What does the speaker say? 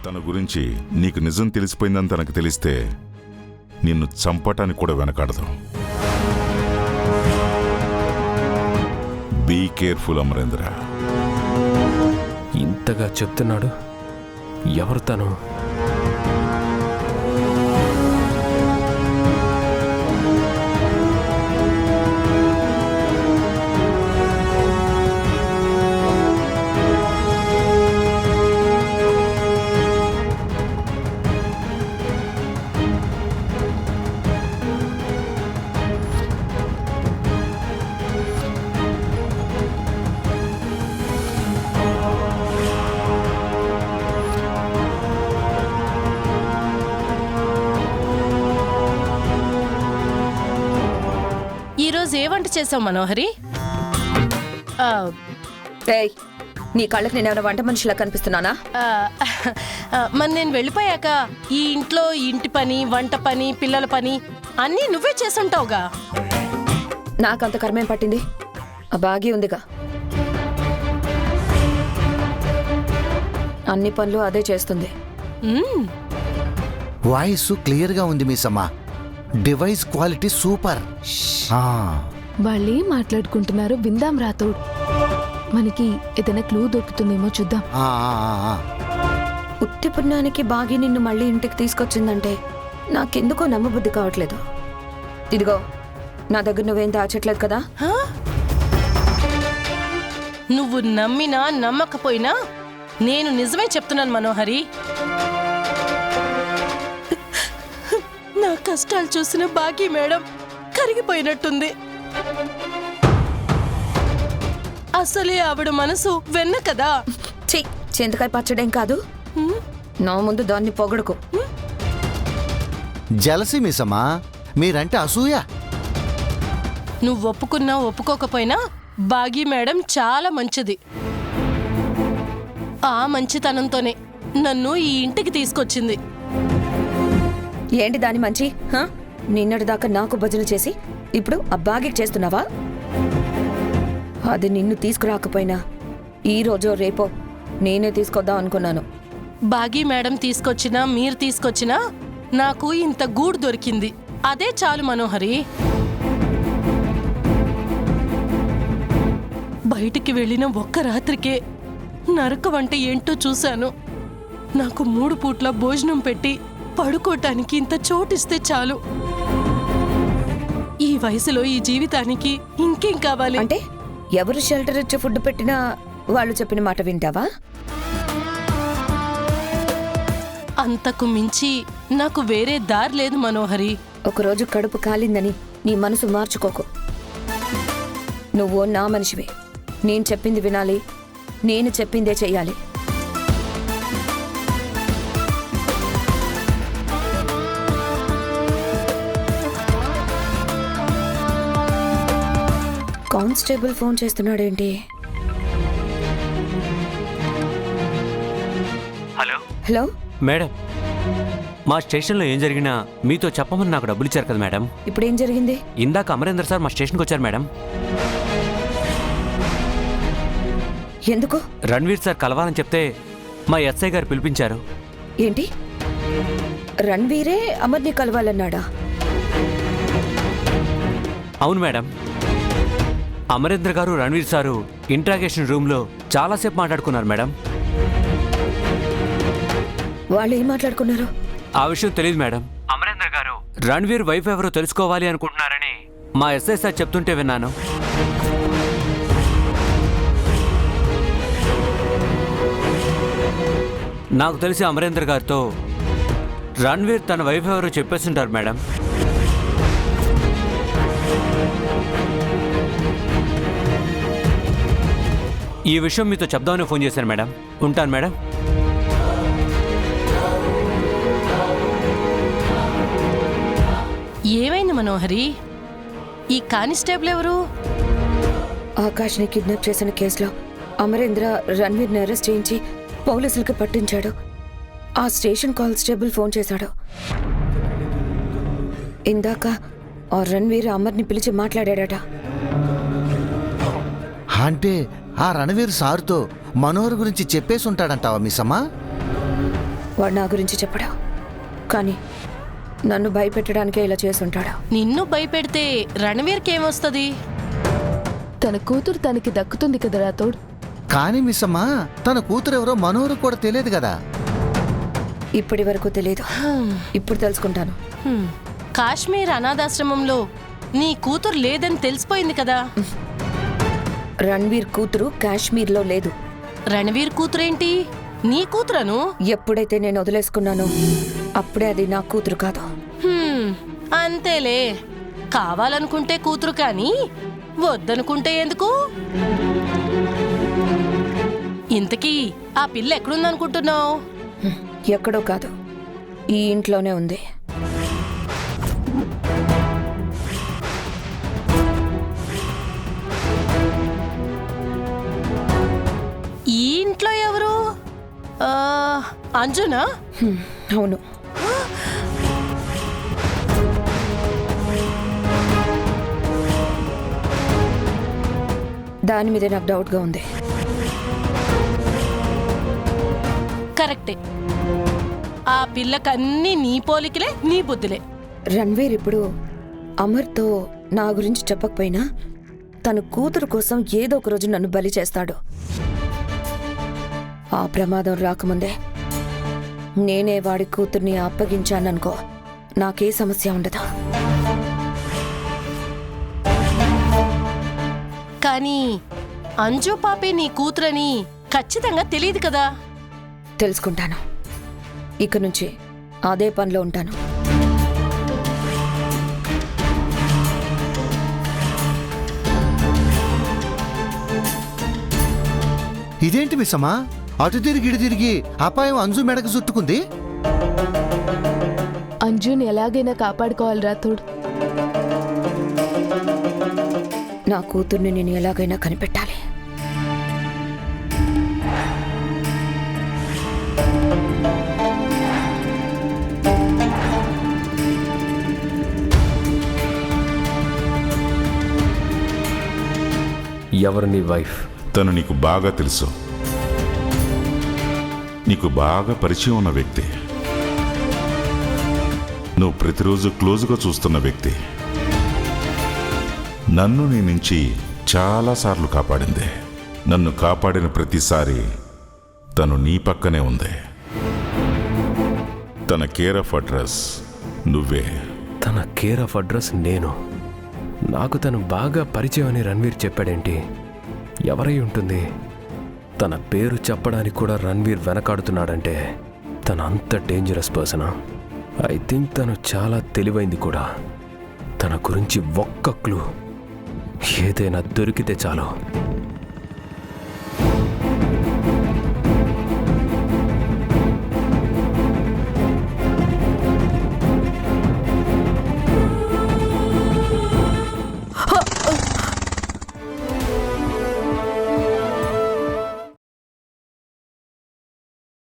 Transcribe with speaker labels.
Speaker 1: తన గురించి నీకు నిజం తెలిసిపోయిందని తనకు తెలిస్తే నిన్ను చంపటానికి కూడా వెనకాడదు. Be careful Amarendra.
Speaker 2: ఇంతగా చెప్తున్నాడు. ఎవరు తను?
Speaker 3: ఈరోజు ఏ వంట చేసావు మనోహరి?
Speaker 4: ఏయ్, నీ కళ్ళకి నేనేమైనా వంట మనిషిలా కనిపిస్తున్నానా?
Speaker 3: మరి నేను వెళ్ళిపోయాక ఈ ఇంట్లో ఇంటి పని, వంట పని, పిల్లల పని అన్నీ నువ్వే చేసుంటావుగా.
Speaker 4: నాకంత కర్మేం పట్టింది? ఆ బాగి ఉందిగా, అన్ని పనులు అదే చేస్తుంది.
Speaker 5: వాయిస్ క్లియర్గా ఉంది మిస్సమ్మా. Device quality super.
Speaker 6: వాళ్ళేం మాట్లాడుకుంటున్నారో విందాం రాతోడు. మనకి ఏదైనా క్లూ దొరుకుతుందేమో చూద్దాం.
Speaker 4: ఉత్తి పుణ్యానికి బాగి నిన్ను మళ్ళీ ఇంటికి తీసుకొచ్చిందంటే నాకెందుకో నమ్మబుద్ధి కావట్లేదు. ఇదిగో, నా దగ్గర నువ్వేం దాచట్లేదు కదా?
Speaker 3: నువ్వు నమ్మినా నమ్మకపోయినా నేను నిజమే చెప్తున్నాను మనోహరి. నా కష్టాలు చూసిన బాకీ మేడం కరిగిపోయినట్టుంది. అసలే ఆవిడ మనసు వెన్న కదా.
Speaker 4: ఛీ, చింతకాయ పచ్చడేం కాదు. నా ముందు దాన్ని పొగడుకు.
Speaker 5: జలసి మిస్సమ్మా, మీరంటే అసూయ.
Speaker 3: నువ్వు ఒప్పుకున్నా ఒప్పుకోకపోయినా బాగీ మేడం చాలా మంచిది. ఆ మంచితనంతోనే నన్ను ఈ ఇంటికి తీసుకొచ్చింది.
Speaker 4: ఏంటి దాని మంచి? నిన్నటిదాకా నాకు భజన చేసి ఇప్పుడు ఆ బాగికి చేస్తున్నావా? అది నిన్ను తీసుకురాకపోయినా ఈ రోజో రేపో నేనే తీసుకొద్దాం అనుకున్నాను.
Speaker 3: బాగీ మేడం తీసుకొచ్చినా మీరు తీసుకొచ్చినా నాకు ఇంత గూడు దొరికింది. అదే చాలు మనోహరి. బయటికి వెళ్ళిన ఒక్క రాత్రికే నరకం అంటే ఏంటో చూశాను. నాకు 3 పూట్ల భోజనం పెట్టి పడుకోటానికి ఇంత చోటిస్తే చాలు. ఈ వయసులో ఈ జీవితానికి ఇంకేం కావాలి?
Speaker 4: అంటే ఎవరు షెల్టర్ ఇచ్చి ఫుడ్ పెట్టినా వాళ్ళు చెప్పిన మాట వింటావా?
Speaker 3: అంతకు మించి నాకు వేరే దారి లేదు మనోహరి.
Speaker 4: ఒకరోజు కడుపు కాలిందని నీ మనసు మార్చుకోకు. నువ్వు నా మనిషివే. నేను చెప్పింది వినాలి, నేను చెప్పిందే చెయ్యాలి. కానిస్టేబుల్ ఫోన్ చేస్తున్నాడేంటి?
Speaker 7: హలో
Speaker 4: హలో
Speaker 7: మేడం, మా స్టేషన్లో ఏం జరిగినా మీతో చెప్పమని నాకు డబ్బులు ఇచ్చారు కదా మేడం.
Speaker 4: ఇప్పుడేం జరిగింది?
Speaker 7: ఇందాక అమరేంద్ర సార్ మా స్టేషన్కి వచ్చారు మేడం.
Speaker 4: ఎందుకు?
Speaker 7: రణ్వీర్ సార్ కలవాలని చెప్తే మా ఎస్ఐ గారు పిలిపించారు.
Speaker 4: ఏంటి, రణ్వీరే అమర్ని కలవాలన్నాడా?
Speaker 7: అవును మేడం. అమరేంద్ర గారు రణ్వీర్ సారు ఇంట్రాగేషన్ రూమ్లో చాలాసేపు మాట్లాడుకున్నారు మేడం.
Speaker 4: వాళ్ళు ఏం మాట్లాడుకున్నారు?
Speaker 7: ఆ విషయం తెలియదు మేడం. అమరేంద్ర గారు రణ్వీర్ వైఫ్ ఎవరో తెలుసుకోవాలి అనుకుంటున్నారని మా ఎస్ఐ సార్ చెప్తుంటే విన్నాను. నాకు తెలిసి అమరేంద్ర గారితో రణ్వీర్ తన వైఫ్ ఎవరో చెప్పేస్తుంటారు మేడం. ఈ విషయం మీతో చెప్దామని ఫోన్ చేశాను మేడం. ఉంటాను మేడం.
Speaker 3: ఏమైంది మనోహరి? ఈ కానిస్టేబుల్ ఎవరు?
Speaker 4: ఆకాష్ని కిడ్నాప్ చేసిన కేసులో అమరేంద్ర రణ్వీర్ని అరెస్ట్ చేయించి పోలీసులకి పట్టించాడు. ఆ స్టేషన్ కానిస్టేబుల్ ఫోన్ చేశాడు. ఇందాక ఆ రణ్వీర్ అమర్ని పిలిచి మాట్లాడాడట.
Speaker 5: అంటే ఆ రణవీర్ సార్తో మనోహర్ గురించి చెప్పేసి ఉంటాడంటావా మిస్సమ్మా?
Speaker 4: వాడు నా గురించి చెప్పడా, కానీ నన్ను భయపెట్టడానికే ఇలా చేసుంటాడు.
Speaker 3: నిన్ను భయపెడితే రణవీర్కి ఏమొస్తుంది?
Speaker 6: తన కూతురు తనకి దక్కుతుంది కదా రాథోడ్.
Speaker 5: కానీ మిస్ అమ్మా, తన కూతురు ఎవరో మనోరు కూడా తెలియదు కదా.
Speaker 4: ఇప్పటి వరకు తెలియదు, ఇప్పుడు తెలుసుకుంటాను.
Speaker 3: కాశ్మీర్ అనాథాశ్రమంలో నీ కూతురు లేదని తెలిసిపోయింది కదా.
Speaker 4: రణ్వీర్ కూతురు కాశ్మీర్లో లేదు.
Speaker 3: రణవీర్ కూతురేంటి నీ కూతురను?
Speaker 4: ఎప్పుడైతే నేను వదిలేసుకున్నానో అప్పుడే అది నా కూతురు కాదు.
Speaker 3: అంతేలే, కావాలనుకుంటే కూతురు కానీ వద్దనుకుంటే ఎందుకు? ఇంతకీ ఆ పిల్ల ఎక్కడుందనుకుంటున్నావు?
Speaker 4: ఎక్కడో కాదు, ఈ ఇంట్లోనే ఉంది.
Speaker 3: ఈ ఇంట్లో ఎవరు? అంజునా?
Speaker 4: అవును. దాని మీదే నాకు డౌట్గా ఉంది.
Speaker 3: కరెక్టే, ఆ పిల్లకన్నీ నీ పోలికలే, నీ బుద్ధులే.
Speaker 4: రణ్వీర్ ఇప్పుడు అమర్తో నా గురించి చెప్పకపోయినా తన కూతురు కోసం ఏదో ఒక రోజు నన్ను బలి చేస్తాడు. ఆ ప్రమాదం రాకముందే నేనే వాడి కూతుర్ని అప్పగించాననుకో, నాకే సమస్య ఉండదు.
Speaker 3: కానీ అంజు పాపే నీ కూతురని ఖచ్చితంగా తెలియదు కదా.
Speaker 4: తెలుసుకుంటాను. ఇక నుంచి అదే పనిలో ఉంటాను.
Speaker 5: ఇదేంటి మిస్ అమ్మా, అటు తిరిగి ఇటు తిరిగి అపాయం అంజు మెడకు చుట్టుకుంది.
Speaker 6: అంజుని ఎలాగైనా కాపాడుకోవాలి రాథోడ్.
Speaker 4: నా కూతుర్ని నేను ఎలాగైనా కనిపెట్టాలి.
Speaker 2: ఎవరు నీ వైఫ్?
Speaker 1: తను నీకు బాగా తెలుసు, నీకు బాగా పరిచయం ఉన్న వ్యక్తి, నువ్వు ప్రతిరోజు క్లోజ్గా చూస్తున్న వ్యక్తి. నన్ను నీ నుంచి చాలాసార్లు కాపాడింది. నన్ను కాపాడిన ప్రతిసారి తను నీ పక్కనే ఉంది. తన కేర్ ఆఫ్ అడ్రస్ నువ్వే.
Speaker 2: తన కేర్ ఆఫ్ అడ్రస్ నేను? నాకు తను బాగా పరిచయం అని రణ్వీర్ చెప్పాడేంటి? ఎవరై ఉంటుంది? తన పేరు చెప్పడానికి కూడా రణ్వీర్ వెనకాడుతున్నాడంటే తను అంత డేంజరస్ పర్సనా? ఐ థింక్ తను చాలా తెలివైంది కూడా. తన గురించి ఒక్క క్లూ ఏదైనా దొరికితే చాలు